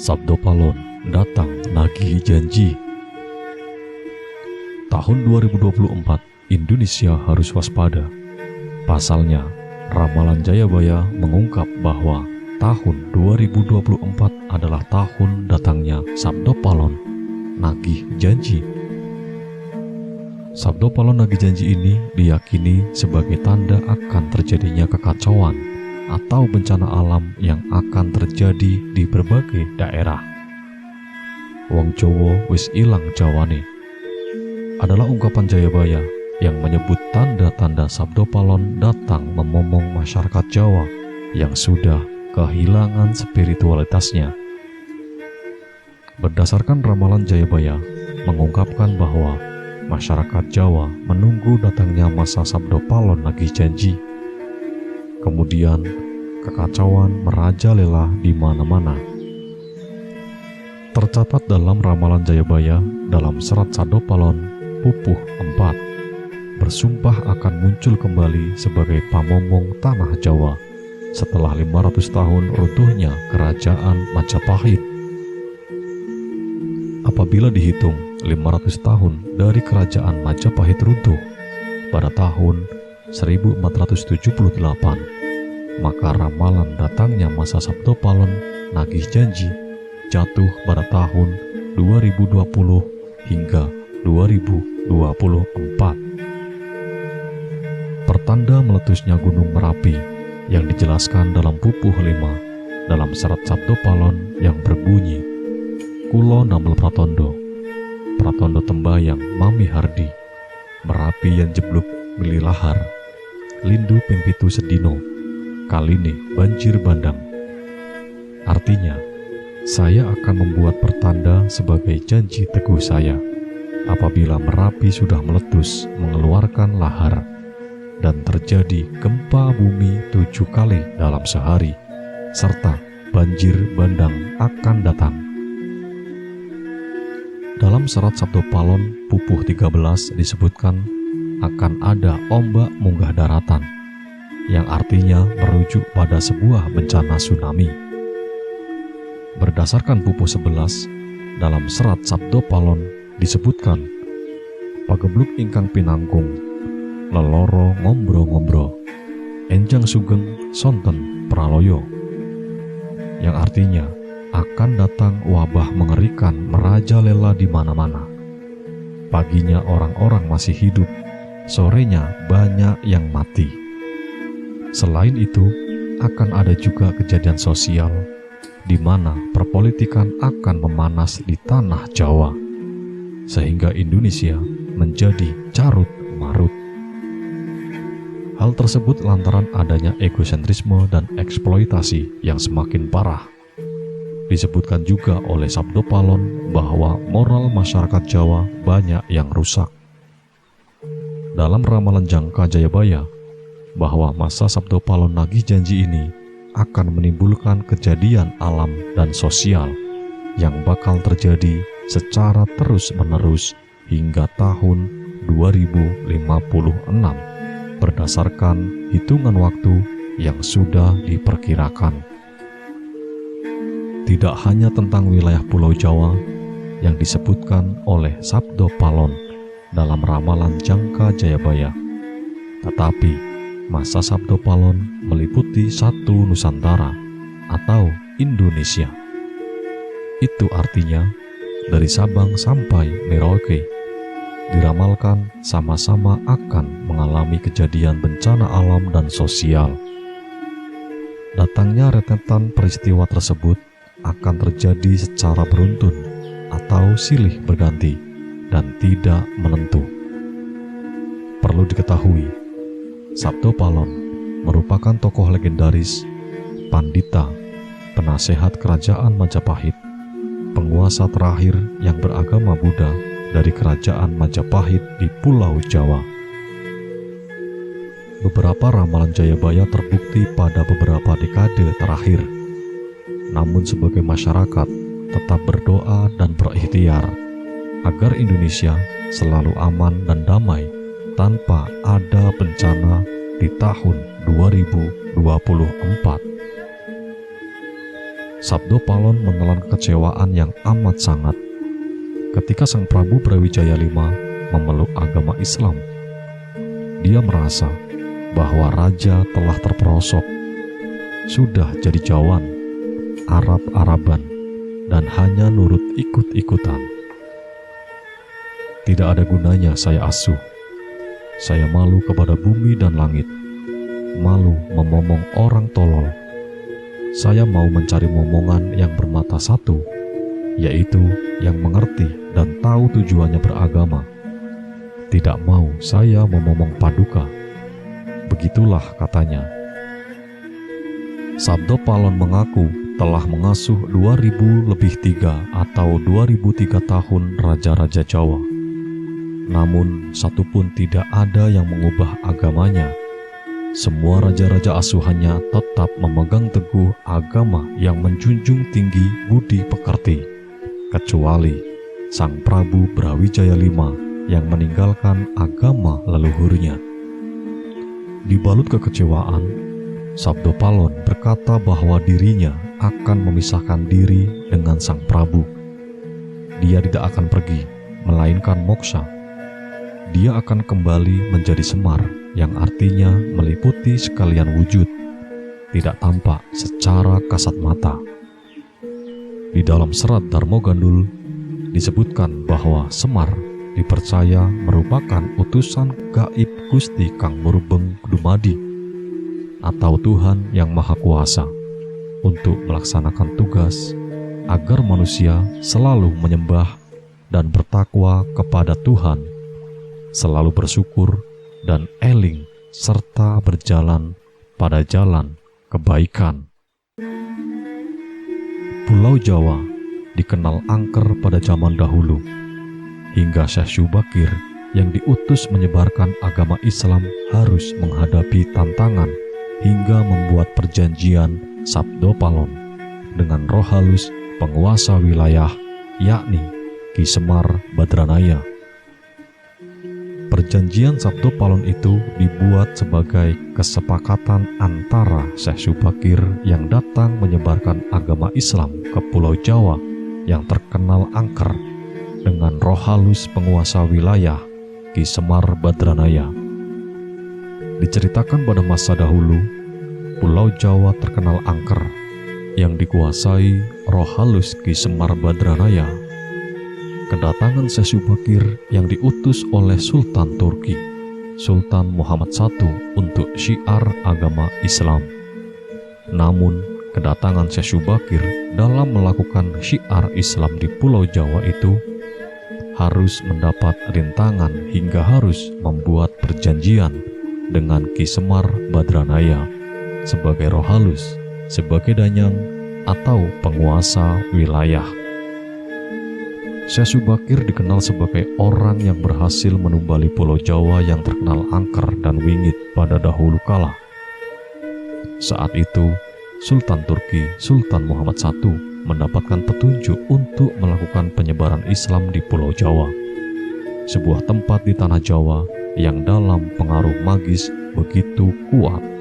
Sabdo Palon datang nagih janji. Tahun 2024, Indonesia harus waspada. Pasalnya, ramalan Jayabaya mengungkap bahwa tahun 2024 adalah tahun datangnya Sabdo Palon nagih janji. Sabdo Palon nagih janji ini diyakini sebagai tanda akan terjadinya kekacauan atau bencana alam yang akan terjadi di berbagai daerah. Wong Jowo wis ilang jawane adalah ungkapan Jayabaya yang menyebut tanda-tanda Sabdo Palon datang memomong masyarakat Jawa yang sudah kehilangan spiritualitasnya. Berdasarkan ramalan Jayabaya mengungkapkan bahwa masyarakat Jawa menunggu datangnya masa Sabdo Palon nagih janji. Kemudian kekacauan merajalela di mana-mana. Tercatat dalam ramalan Jayabaya dalam serat Sabdo Palon Pupuh 4, bersumpah akan muncul kembali sebagai pamomong tanah Jawa setelah 500 tahun runtuhnya kerajaan Majapahit. Apabila dihitung 500 tahun dari kerajaan Majapahit runtuh pada tahun 1478, maka ramalan datangnya masa Sabdo Palon nagih janji jatuh pada tahun 2020 hingga 2024. Pertanda meletusnya Gunung Merapi yang dijelaskan dalam Pupuh 5 dalam serat Sabdo Palon yang berbunyi, Kulo Namel Pratondo, Pratondo Tembayang Mami Hardi, Merapi yang jebluk Mililahar, Lindu Pimpitu Sedino, Kaline banjir bandang. Artinya, saya akan membuat pertanda sebagai janji teguh saya apabila Merapi sudah meletus mengeluarkan lahar dan terjadi gempa bumi 7 kali dalam sehari, serta banjir bandang akan datang. Dalam serat Sabdo Palon Pupuh 13 disebutkan akan ada ombak munggah daratan, yang artinya merujuk pada sebuah bencana tsunami. Berdasarkan Pupuh 11, dalam serat Sabdo Palon disebutkan, pagebluk ingkang pinanggung, leloro ngombro-ngombro, enjang sugeng sonten praloyo, yang artinya akan datang wabah mengerikan merajalela di mana-mana. Paginya orang-orang masih hidup, sorenya banyak yang mati. Selain itu, akan ada juga kejadian sosial di mana perpolitikan akan memanas di tanah Jawa, sehingga Indonesia menjadi carut marut. Hal tersebut lantaran adanya egosentrisme dan eksploitasi yang semakin parah. Disebutkan juga oleh Sabdo Palon bahwa moral masyarakat Jawa banyak yang rusak. Dalam ramalan jangka Jayabaya, bahwa masa Sabdo Palon nagih janji ini akan menimbulkan kejadian alam dan sosial yang bakal terjadi secara terus-menerus hingga tahun 2056 berdasarkan hitungan waktu yang sudah diperkirakan. Tidak hanya tentang wilayah Pulau Jawa yang disebutkan oleh Sabdo Palon dalam ramalan jangka Jayabaya, tetapi masa Sabdo Palon meliputi satu Nusantara atau Indonesia. Itu artinya dari Sabang sampai Merauke diramalkan sama-sama akan mengalami kejadian bencana alam dan sosial. Datangnya rentetan peristiwa tersebut akan terjadi secara beruntun atau silih berganti dan tidak menentu. Perlu diketahui, Sabdo Palon merupakan tokoh legendaris, pandita, penasehat kerajaan Majapahit, penguasa terakhir yang beragama Buddha dari kerajaan Majapahit di Pulau Jawa. Beberapa ramalan Jayabaya terbukti pada beberapa dekade terakhir. Namun sebagai masyarakat tetap berdoa dan berikhtiar agar Indonesia selalu aman dan damai tanpa ada bencana di tahun 2024. Sabdo Palon menelan kekecewaan yang amat sangat ketika Sang Prabu Brawijaya V memeluk agama Islam. Dia merasa bahwa raja telah terperosok, sudah jadi Jawan, Arab-Araban, dan hanya nurut ikut-ikutan. Tidak ada gunanya saya asuh. Saya malu kepada bumi dan langit, malu memomong orang tolol. Saya mau mencari momongan yang bermata satu, yaitu yang mengerti dan tahu tujuannya beragama. Tidak mau saya memomong paduka. Begitulah katanya. Sabdo Palon mengaku telah mengasuh 2003 atau 2003 tahun raja-raja Jawa. Namun satu pun tidak ada yang mengubah agamanya. Semua raja-raja asuhannya tetap memegang teguh agama yang menjunjung tinggi budi pekerti, kecuali Sang Prabu Brawijaya V yang meninggalkan agama leluhurnya. Dibalut kekecewaan, Sabdo Palon berkata bahwa dirinya akan memisahkan diri dengan Sang Prabu. Dia tidak akan pergi, melainkan moksa. Dia akan kembali menjadi Semar, yang artinya meliputi sekalian wujud, tidak tampak secara kasat mata. Di dalam serat Darmo Gandul disebutkan bahwa Semar dipercaya merupakan utusan gaib Gusti Kang Murbeng Dumadi atau Tuhan yang Maha Kuasa untuk melaksanakan tugas agar manusia selalu menyembah dan bertakwa kepada Tuhan, selalu bersyukur dan eling serta berjalan pada jalan kebaikan. Pulau Jawa dikenal angker pada zaman dahulu, hingga Syekh Syubakir yang diutus menyebarkan agama Islam harus menghadapi tantangan hingga membuat perjanjian Sabdo Palon dengan roh halus penguasa wilayah, yakni Ki Semar Badranaya. Perjanjian Sabdo Palon itu dibuat sebagai kesepakatan antara Syekh Syubakir yang datang menyebarkan agama Islam ke Pulau Jawa yang terkenal angker dengan roh halus penguasa wilayah Ki Semar Badranaya. Diceritakan pada masa dahulu, Pulau Jawa terkenal angker yang dikuasai roh halus Ki Semar Badranaya. Kedatangan Syekh Syubakir yang diutus oleh Sultan Turki, Sultan Muhammad I untuk syiar agama Islam. Namun, kedatangan Syekh Syubakir dalam melakukan syiar Islam di Pulau Jawa itu harus mendapat rintangan hingga harus membuat perjanjian dengan Ki Semar Badranaya sebagai roh halus, sebagai danyang atau penguasa wilayah. Syekh Syubakir dikenal sebagai orang yang berhasil menumbali Pulau Jawa yang terkenal angker dan wingit pada dahulu kala. Saat itu, Sultan Turki, Sultan Muhammad I, mendapatkan petunjuk untuk melakukan penyebaran Islam di Pulau Jawa, sebuah tempat di tanah Jawa yang dalam pengaruh magis begitu kuat.